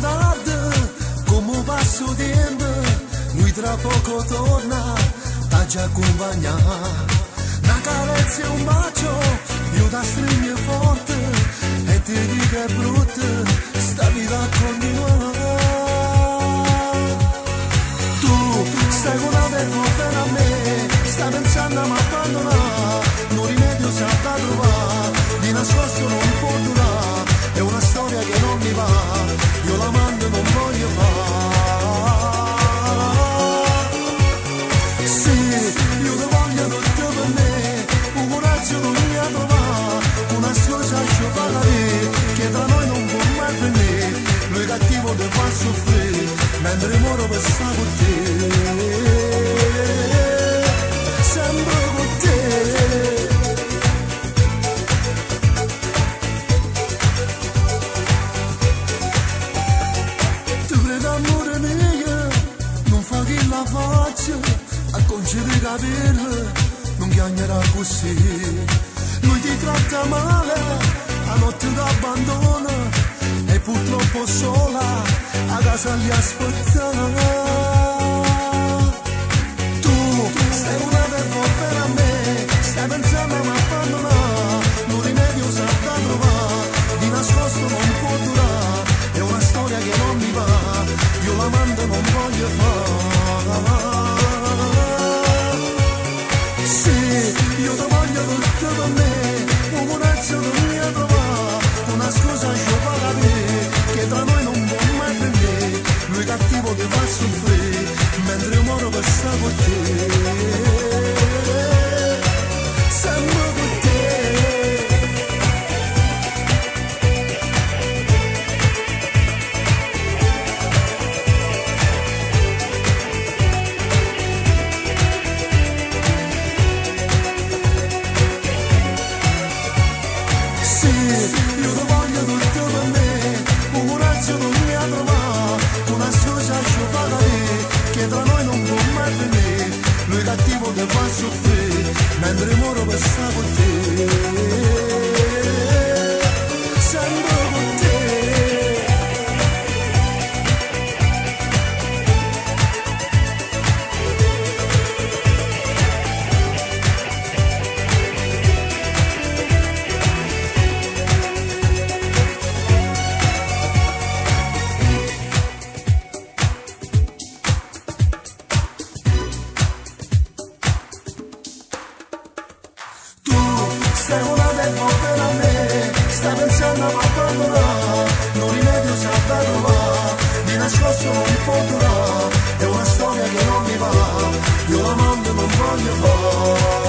tardi, come passo tempo, lui tra poco torna, t'ha già accompagnato. Una carezza e un bacio, io ti stringo forte e ti dico è brutta, sta vita continua. Tu stai con la tempo per a me, stai pensando a mi abbandonare, non rimedio sa da trovare, di nascosto non può durare, è una storia che non mi va, io la mando e non voglio fare. Sì, io ti voglio tutto per me, un coraggio non mi ha trovato, una scusa ci fa capire, che tra noi non può mai finire, lui cattivo ti fa soffrire, mentre moro per stare con te, sempre con te. Tu credi amore mio, non fa che la faccia, a concedere i capelli, non chiagnerà così. Lui ti tratta male, a notte ti abbandona, e purtroppo sola, a casa li aspetta. Tu sei una verbo per a me, stai pensando a mi abbandonare, non rimedio sa da trovare, di nascosto non può durare, è una storia che non mi va, io la mando e non voglio fare. Io ti voglio tutto per me, un coraggio non mi ha trovato, una scusa ci fa capire, che tra noi non può mai prendere, lui cattivo ti fa soffrire, mentre io muoro per stare con te, sempre con te. Io ti voglio tutto per me, un coraggio non mi ha trovato, una scusa ci fa capire, che tra noi non può mai finire, lui cattivo ti fa soffrire, mentre muoro per stare con te, sempre con te. Sei una tempo per a me, stai pensando a mi abbandonare, non rimedio sa da trovare, di nascosto non può durare, è una storia che non mi va, io la mando e non voglio fare.